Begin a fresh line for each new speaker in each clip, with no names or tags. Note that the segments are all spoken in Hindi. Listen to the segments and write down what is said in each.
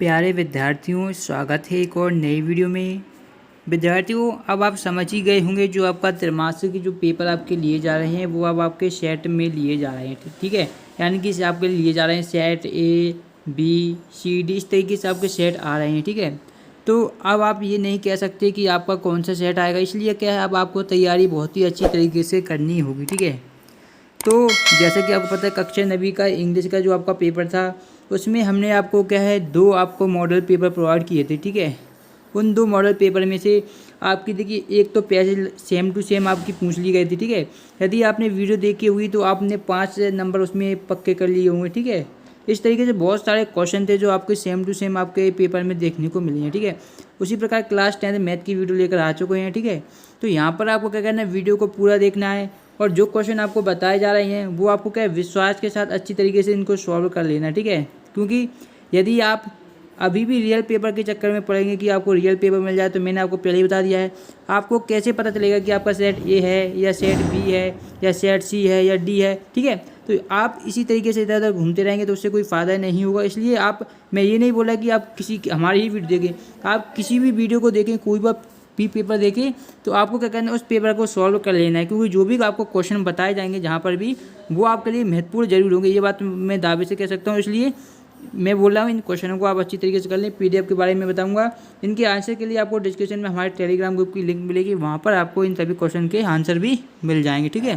प्यारे विद्यार्थियों, स्वागत है एक और नई वीडियो में। विद्यार्थियों, अब आप समझ ही गए होंगे जो आपका त्रैमासिक के जो पेपर आपके लिए जा रहे हैं वो अब आपके सेट में लिए जा रहे हैं। ठीक है, यानी कि आपके लिए जा रहे हैं set A B C D, इस तरीके से आपके सेट आ रहे हैं। ठीक है, तो अब आप ये नहीं कह सकते कि आपका कौन सा सेट आएगा, इसलिए क्या है अब आपको तैयारी बहुत ही अच्छी तरीके से करनी होगी। ठीक है, तो जैसे कि आपको पता है कक्षा 9वीं का इंग्लिश का जो आपका पेपर था उसमें हमने आपको क्या है 2 आपको मॉडल पेपर प्रोवाइड किए थे। ठीक है, उन 2 मॉडल पेपर में से आपकी देखिए एक तो पैसेज सेम टू सेम आपकी पूछ ली गई थी। ठीक है, यदि आपने वीडियो देखी हुई तो आपने 5 नंबर उसमें पक्के कर लिए होंगे। ठीक है, इस तरीके से बहुत सारे क्वेश्चन थे जो आपके सेम टू सेम आपके पेपर में देखने को मिले हैं। ठीक है, उसी प्रकार क्लास 10 मैथ की वीडियो लेकर आ चुके हैं। ठीक है, तो यहाँ पर आपको क्या करना है, वीडियो को पूरा देखना है और जो क्वेश्चन आपको बताए जा रहे हैं वो आपको क्या है विश्वास के साथ अच्छी तरीके से इनको सॉल्व कर लेना है। ठीक है, क्योंकि यदि आप अभी भी रियल पेपर के चक्कर में पड़ेंगे कि आपको रियल पेपर मिल जाए, तो मैंने आपको पहले ही बता दिया है आपको कैसे पता चलेगा कि आपका सेट ए है या सेट बी है या सेट सी है या डी है। ठीक है, तो आप इसी तरीके से इधर उधर घूमते रहेंगे तो उससे कोई फ़ायदा नहीं होगा। इसलिए मैं ये नहीं बोला कि आप किसी हमारी ही वीडियो देखें, आप किसी भी वीडियो को देखें, कोई भी पेपर देखें, तो आपको क्या करना है उस पेपर को सॉल्व कर लेना है, क्योंकि जो भी आपको क्वेश्चन बताए जाएंगे जहाँ पर भी वो आपके लिए महत्वपूर्ण जरूर होंगे। ये बात मैं दावे से कह सकता हूँ, इसलिए मैं बोल रहा हूँ इन क्वेश्चनों को आप अच्छी तरीके से कर लें। पीडीएफ के बारे में बताऊंगा, इनके आंसर के लिए आपको डिस्क्रिप्शन में हमारे टेलीग्राम ग्रुप की लिंक मिलेगी, वहाँ पर आपको इन सभी क्वेश्चन के आंसर भी मिल जाएंगे। ठीक है,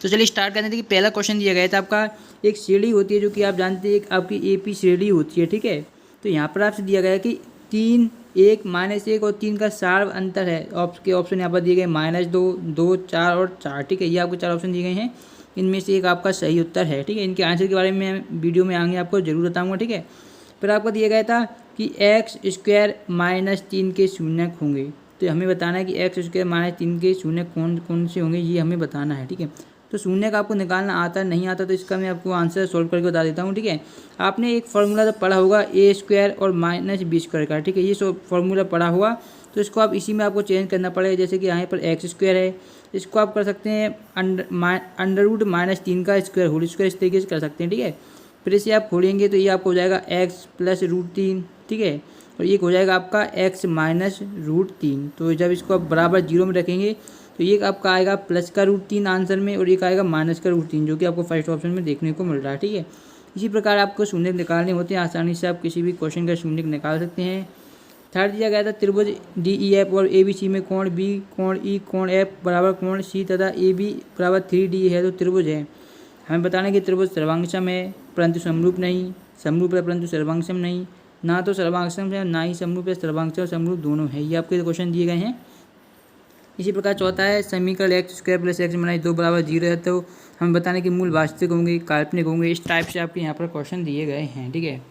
तो चलिए स्टार्ट करते हैं। देखिए पहला क्वेश्चन दिया गया था आपका, एक श्रेणी होती है जो कि आप जानते हैं एक आपकी एपी श्रेणी होती है। ठीक है, तो यहाँ पर आपसे दिया गया है कि 3, 1, -1 और 3 का सार अंतर है। आपके ऑप्शन यहाँ पर दिए गए -2, 2, 4 और 4। ठीक है, ये आपको 4 ऑप्शन दिए गए हैं, इनमें से एक आपका सही उत्तर है। ठीक है, इनके आंसर के बारे में वीडियो में आगे आपको जरूर बताऊँगा। ठीक है, फिर आपको दिया गया था कि x² -3 के शून्यक होंगे, तो हमें बताना है कि x² -3 के शून्यक कौन कौन से होंगे, ये हमें बताना है। ठीक है, तो शून्य का आपको निकालना आता नहीं आता, तो इसका मैं आपको आंसर सॉल्व करके बता देता हूँ। ठीक है, आपने एक फार्मूला तो पढ़ा होगा a² और -b² का। ठीक है, ये फार्मूला पढ़ा हुआ, तो इसको आप इसी में आपको चेंज करना पड़ेगा। जैसे कि यहाँ पर x² है, इसको आप कर सकते हैं अंडर रूट -3 का स्क्वायर होल स्क्वायर, इस तरीके से कर सकते हैं। ठीक है, फिर इसे आप खोलेंगे तो ये आपको हो जाएगा x + √3। ठीक है, और ये हो जाएगा आपका x - √3। तो जब इसको आप बराबर 0 में रखेंगे तो ये आपका आएगा प्लस का √3 आंसर में, और एक आएगा माइनस का √3, जो कि आपको फर्स्ट ऑप्शन में देखने को मिल रहा है। ठीक है, इसी प्रकार आपको शून्य निकालने होते हैं, आसानी से आप किसी भी क्वेश्चन का शून्य निकाल सकते हैं। थर्ड दिया गया था त्रिभुज DEF और ABC में कोण B, कोण E, कोण F बराबर कोण C तथा AB बराबर 3D है, तो त्रिभुज है। हमें बताना है कि त्रिभुज सर्वांगसम है परंतु समरूप नहीं, समरूप है परंतु सर्वांगसम नहीं, ना तो सर्वांगसम है ना ही समरूप है, सर्वांगसम समरूप दोनों है। ये आपके क्वेश्चन दिए गए हैं। इसी प्रकार चौथा है समीकरण x² + x - 2 = 0 है, तो हमें बताने कि मूल वास्तविक होंगे काल्पनिक होंगे। इस टाइप से आपके यहाँ पर क्वेश्चन दिए गए हैं। ठीक है,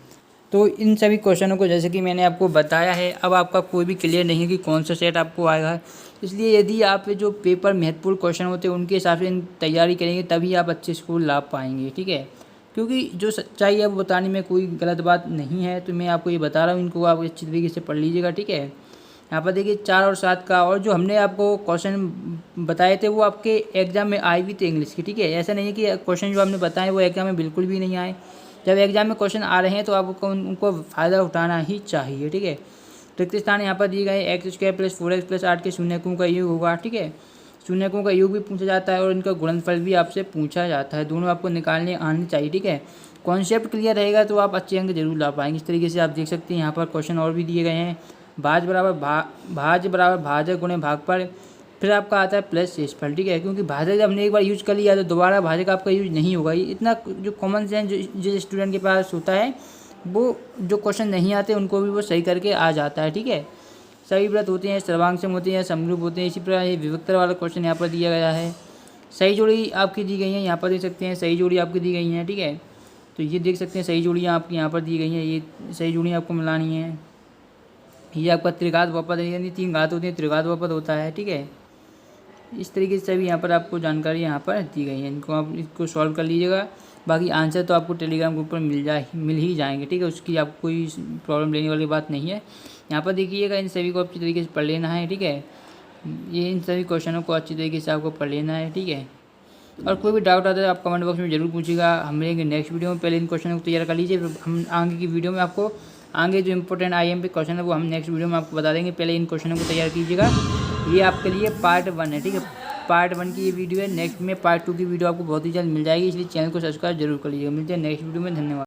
तो इन सभी क्वेश्चनों को जैसे कि मैंने आपको बताया है, अब आपका कोई भी क्लियर नहीं है कि कौन सा सेट आपको आएगा, इसलिए यदि आप जो पेपर महत्वपूर्ण क्वेश्चन होते हैं उनके हिसाब से तैयारी करेंगे तभी आप अच्छे स्कोर ला पाएंगे। ठीक है, क्योंकि जो सच्चाई है वो बताने में कोई गलत बात नहीं है, तो मैं आपको ये बता रहा हूँ, इनको आप अच्छी तरीके से पढ़ लीजिएगा। ठीक है, यहाँ पर देखिए 4 और 7 का, और जो हमने आपको क्वेश्चन बताए थे वो आपके एग्जाम में आए भी थे इंग्लिश की। ठीक है, ऐसा नहीं है कि क्वेश्चन जो हमने बताए वो एग्जाम में बिल्कुल भी नहीं आए। जब एग्जाम में क्वेश्चन आ रहे हैं तो आपको उनको फ़ायदा उठाना ही चाहिए। ठीक है, रिक्त स्थान यहाँ पर दिए गए x² + 4x + 8 के शून्यकों का योग होगा। ठीक है, शून्यकों का योग भी पूछा जाता है और इनका गुणनफल भी आपसे पूछा जाता है, दोनों आपको निकालने आने चाहिए। ठीक है, कॉन्सेप्ट क्लियर रहेगा तो आप अच्छे अंक जरूर ला पाएंगे। इस तरीके से आप देख सकते हैं यहाँ पर क्वेश्चन और भी दिए गए हैं। भाज्य बराबर भाजक गुणे भागफल, फिर आपका आता है प्लस शेषफल। ठीक है, क्योंकि भाजक जब हमने एक बार यूज कर लिया तो दोबारा भाजक आपका यूज नहीं होगा। ये इतना जो कॉमन सेंस जिस स्टूडेंट के पास होता है वो जो क्वेश्चन नहीं आते उनको भी वो सही करके आ जाता है। ठीक है, सभी व्रत होते हैं, सर्वांगसम होते हैं, समरूप होते हैं। इसी प्रकार ये विभक्तर वाला क्वेश्चन यहाँ पर दिया गया है। सही जोड़ी आपकी दी गई है, यहाँ पर देख सकते हैं सही जोड़ी आपकी दी गई हैं। ठीक है, तो ये देख सकते हैं सही जोड़ियाँ आपकी यहाँ पर दी गई हैं, ये सही जोड़ियाँ आपको मिलानी है। ये आपका त्रिघात बहुपद है, यानी 3 घात होती है, त्रिघात बहुपद होता है। ठीक है, इस तरीके से सभी यहाँ पर आपको जानकारी यहाँ पर दी गई है, इनको आप इसको सॉल्व कर लीजिएगा। बाकी आंसर तो आपको टेलीग्राम ग्रुप पर मिल ही जाएंगे। ठीक है, उसकी आपको कोई प्रॉब्लम लेने वाली बात नहीं है। यहाँ पर देखिएगा, इन सभी को अच्छी तरीके से पढ़ लेना है। ठीक है, ये इन सभी क्वेश्चनों को अच्छी तरीके से आपको पढ़ लेना है। ठीक है, और कोई भी डाउट आता है आप कमेंट बॉक्स में जरूर पूछिएगा। हम मिलेंगे नेक्स्ट वीडियो में। पहले इन क्वेश्चनों को तैयार कर लीजिए, हम आगे की वीडियो में आपको आगे जो इंपॉर्टेंट IMP क्वेश्चन है वो हम नेक्स्ट वीडियो में आपको बता देंगे। पहले इन क्वेश्चनों को तैयार कीजिएगा। ये आपके लिए पार्ट 1 है, ठीक है। पार्ट 1 की ये वीडियो है। नेक्स्ट में पार्ट 2 की वीडियो आपको बहुत ही जल्द मिल जाएगी, इसलिए चैनल को सब्सक्राइब जरूर कर लीजिएगा। मिलते हैं नेक्स्ट वीडियो में। धन्यवाद।